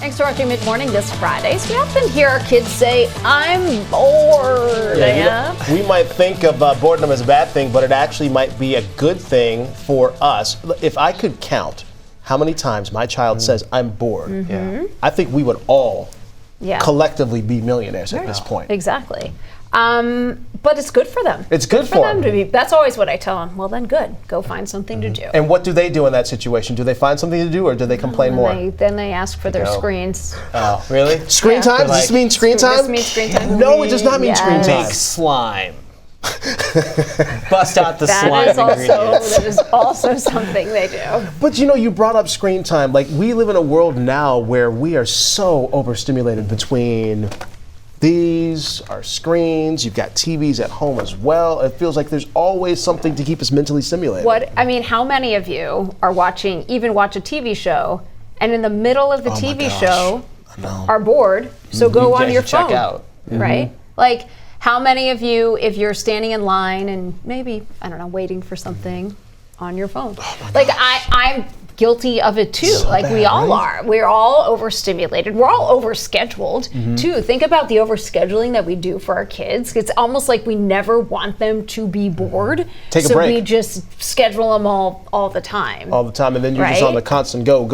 Thanks for watching Mid-Morning this Friday. So we often hear our kids say, I'm bored. We might think of boredom as a bad thing, but it actually might be a good thing for us. If I could count how many times my child says, I'm bored, I think we would all collectively be millionaires at this point. Exactly. But it's good for them. It's good for them to be. That's always what I tell them. Well, then good. Go find something to do. And what do they do in that situation? Do they find something to do, or do they complain more? Then they ask for their screens. Oh, really? Screen time? Does this mean screen time? This means screen time. No, it does not mean screen time. Make slime. Bust out the slime ingredients. That is also something they do. But you brought up screen time. Like, we live in a world now where we are so overstimulated between these, our screens, you've got TVs at home as well. It feels like there's always something to keep us mentally stimulated. How many of you are watch a TV show, and in the middle of the TV show are bored, so go on your phone. Check out. Right? Like, how many of you, if you're standing in line and maybe, waiting for something on your phone? I'm guilty of it too. We all are. We're all overstimulated. We're all overscheduled too. Think about the overscheduling that we do for our kids. It's almost like we never want them to be bored. Take a break. So we just schedule them all the time. All the time, and then you're just on the constant go.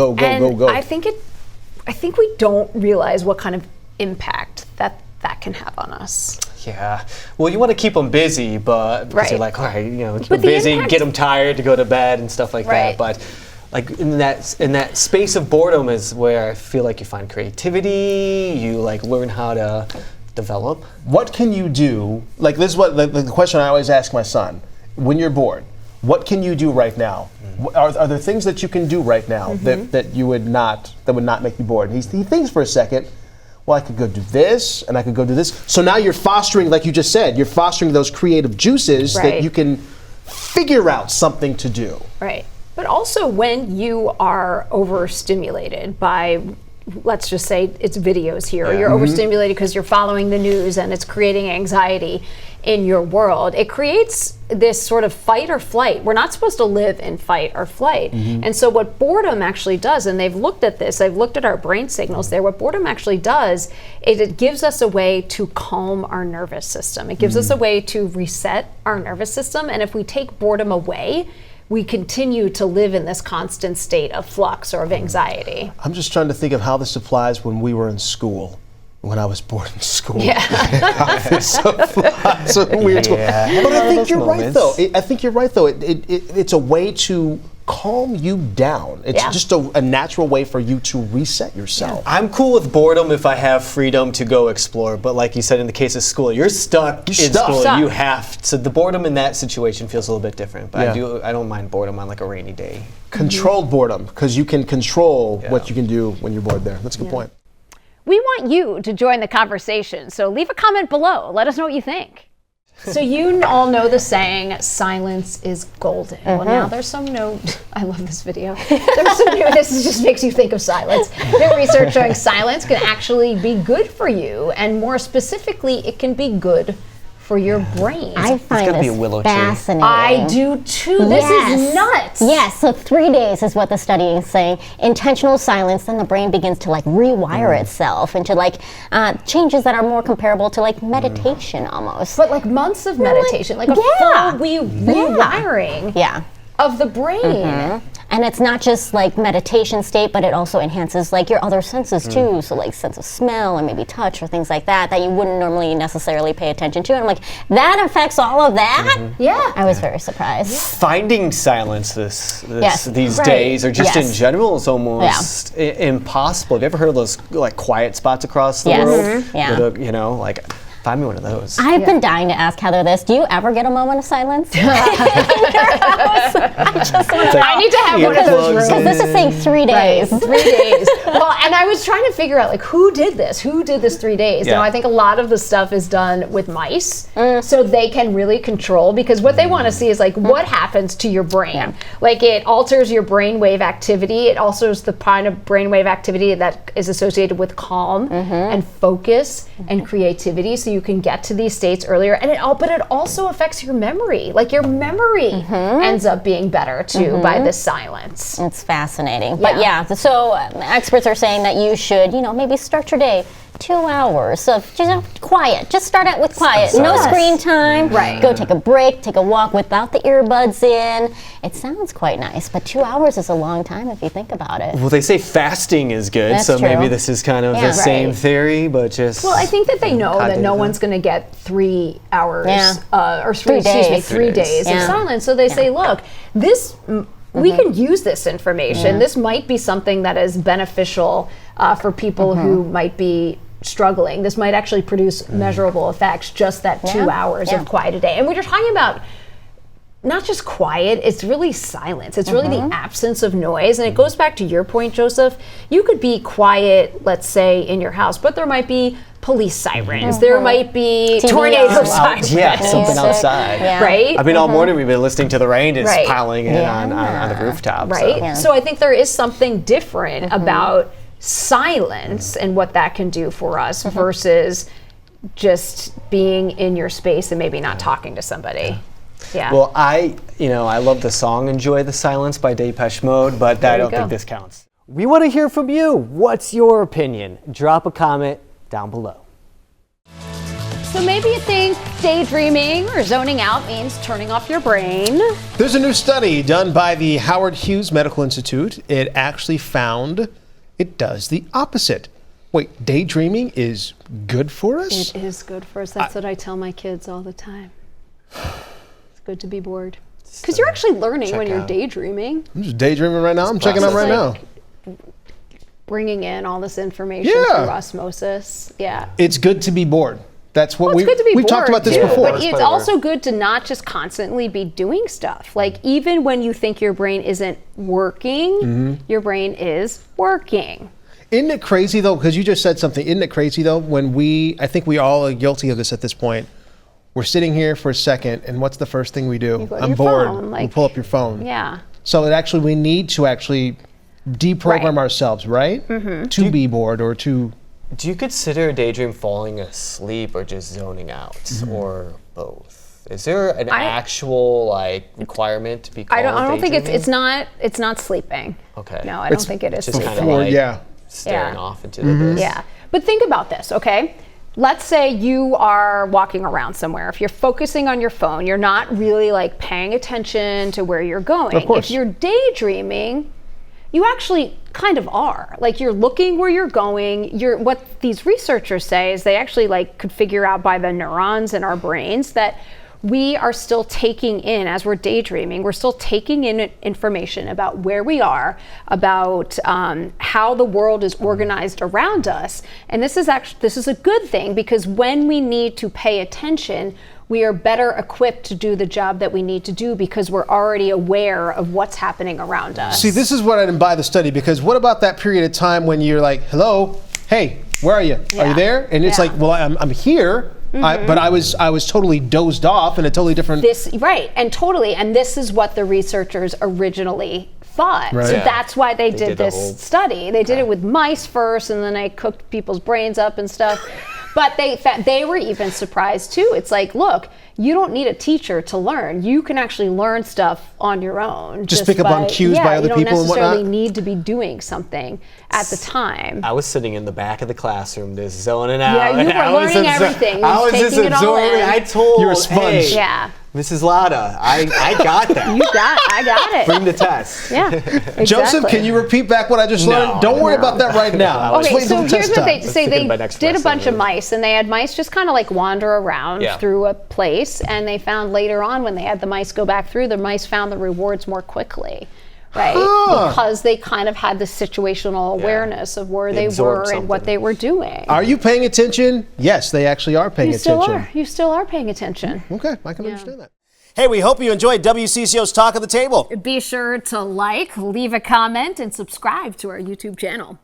I think we don't realize what kind of impact that can have on us. Yeah. Well, you want to keep them busy, but you're like, all right, keep them the busy, impact, get them tired to go to bed and stuff like that. But in that space of boredom is where I feel like you find creativity, you learn how to develop. What can you do? This is what the question I always ask my son. When you're bored, what can you do right now? Are there things that you can do right now that would not make you bored? And he thinks for a second. Well, I could go do this, and I could go do this. So now you're fostering, like you just said, you're fostering those creative juices that you can figure out something to do. Right. But also when you are overstimulated by, let's just say it's videos here, or you're overstimulated because you're following the news and it's creating anxiety in your world, it creates this sort of fight or flight. We're not supposed to live in fight or flight. And so what boredom actually does, and they've looked at this, they've looked at our brain signals there, what boredom actually does is it gives us a way to calm our nervous system. It gives us a way to reset our nervous system, and if we take boredom away, we continue to live in this constant state of flux or of anxiety. I'm just trying to think of how this applies when we were in school. When I was bored in school. Yeah. So weird. Yeah. But I think you're right, though. It's a way to calm you down. It's just a natural way for you to reset yourself. I'm cool with boredom if I have freedom to go explore, but like you said, in the case of school, you're stuck in school. You have to. So the boredom in that situation feels a little bit different, but I don't mind boredom on a rainy day. Controlled boredom, because you can control what you can do when you're bored there. That's a good point. We want you to join the conversation, so leave a comment below. Let us know what you think. So you all know the saying, silence is golden. Well, now there's some new, I love this video. There's some new, this just makes you think of silence. New research showing silence can actually be good for you, and more specifically, it can be good for your brain. I find this fascinating. I do too. This is nuts. Yes, so 3 days is what the study is saying. Intentional silence, then the brain begins to rewire itself into changes that are more comparable to meditation almost. But months of meditation, a full rewiring of the brain. And it's not just meditation state, but it also enhances your other senses too. So sense of smell and maybe touch or things like that you wouldn't normally necessarily pay attention to. And I'm like, that affects all of that? Yeah. I was very surprised. Finding silence these days, or just in general, is almost impossible. Have you ever heard of those quiet spots across the world? Yeah. Find me one of those. I've been dying to ask Heather this. Do you ever get a moment of silence in your house? I just want to know. I need to have one of those rooms. Because this is saying 3 days. Right, 3 days. Well, and I was trying to figure out who did this? Who did this 3 days? Yeah. I think a lot of the stuff is done with mice, so they can really control, because what they want to see is what happens to your brain. Yeah. It alters your brainwave activity. It also is the kind of brainwave activity that is associated with calm and focus and creativity. So you can get to these states earlier, and but it also affects your memory. Your memory ends up being better too by the silence. It's fascinating. But so experts are saying saying that you should, maybe start your day 2 hours of just quiet. Just start out with quiet. No screen time. Right. Go take a break, take a walk without the earbuds in. It sounds quite nice, but 2 hours is a long time if you think about it. Well, they say fasting is good, That's so true. maybe this is kind of the same theory, but just. Well, I think that they know that no one's going to get 3 hours or 3 days. 3 days of silence. So they say, look, this. We can use this information. This might be something that is beneficial for people who might be struggling. This might actually produce measurable effects, just that 2 hours of quiet a day. And we're talking about not just quiet, it's really silence. It's really the absence of noise. And it goes back to your point, Joseph. You could be quiet, let's say, in your house, but there might be police sirens. There might be tornado sirens. Yeah, something outside. Right? I mean, all morning we've been listening to the rain just piling in on the rooftop. Right? So I think there is something different about silence and what that can do for us versus just being in your space and maybe not talking to somebody. Yeah. Well, I love the song "Enjoy the Silence" by Depeche Mode, but I don't think this counts. We want to hear from you. What's your opinion? Drop a comment down below. So maybe you think daydreaming or zoning out means turning off your brain. There's a new study done by the Howard Hughes Medical Institute. It actually found it does the opposite. Wait, daydreaming is good for us? It is good for us. That's what I tell my kids all the time. It's good to be bored. Because you're actually learning when you're daydreaming. I'm just daydreaming right now. I'm checking out right now. Bringing in all this information through osmosis. Yeah. It's good to be bored. That's what it's good to be we've talked about this before. But it's also good to not just constantly be doing stuff. Like even when you think your brain isn't working, your brain is working. Isn't it crazy though? Because you just said something. Isn't it crazy though? When I think we all are guilty of this at this point. We're sitting here for a second, and what's the first thing we do? I'm bored. You pull up your phone. Yeah. So we need to actually deprogram ourselves, right? To be bored or to. Do you consider a daydream falling asleep or just zoning out, or both? Is there an actual requirement to be called I don't think it's not sleeping. Okay. No, I don't think it is just sleeping. kind of staring off into the abyss. Yeah. But think about this, okay? Let's say you are walking around somewhere. If you're focusing on your phone, you're not really paying attention to where you're going. Of course. If you're daydreaming, you actually kind of are. You're looking where you're going. What these researchers say is they actually could figure out by the neurons in our brains that we are still taking in, as we're daydreaming, we're still taking in information about where we are, about how the world is organized around us. And this is a good thing, because when we need to pay attention, we are better equipped to do the job that we need to do because we're already aware of what's happening around us. See, this is what I didn't buy the study, because what about that period of time when you're like, hello, hey, where are you? Are you there? And it's well, I'm here. But I was totally dozed off in a totally different. And this is what the researchers originally thought. Right. So that's why they did this study. They did it with mice first, and then they cooked people's brains up and stuff. But they were even surprised too. It's look, you don't need a teacher to learn. You can actually learn stuff on your own. Just pick up on cues by other people and whatnot. You don't necessarily need to be doing something at the time. I was sitting in the back of the classroom just zoning out. Yeah, you were learning everything. I was just absorbing. I told you're a sponge. Mrs. Lada, I got that. I got it. Bring the test. Yeah, exactly. Joseph, can you repeat back what I just learned? Don't worry about that right now. Okay, so here's what they say. They did a bunch of mice, and they had mice just kind of wander around through a place, and they found later on when they had the mice go back through, the mice found the rewards more quickly. Right? Because they kind of had the situational awareness of where they were and what they were doing. Are you paying attention? Yes, they actually are paying attention. You still are paying attention. Okay, I can understand that. Hey, we hope you enjoyed WCCO's Talk of the Table. Be sure to leave a comment, and subscribe to our YouTube channel.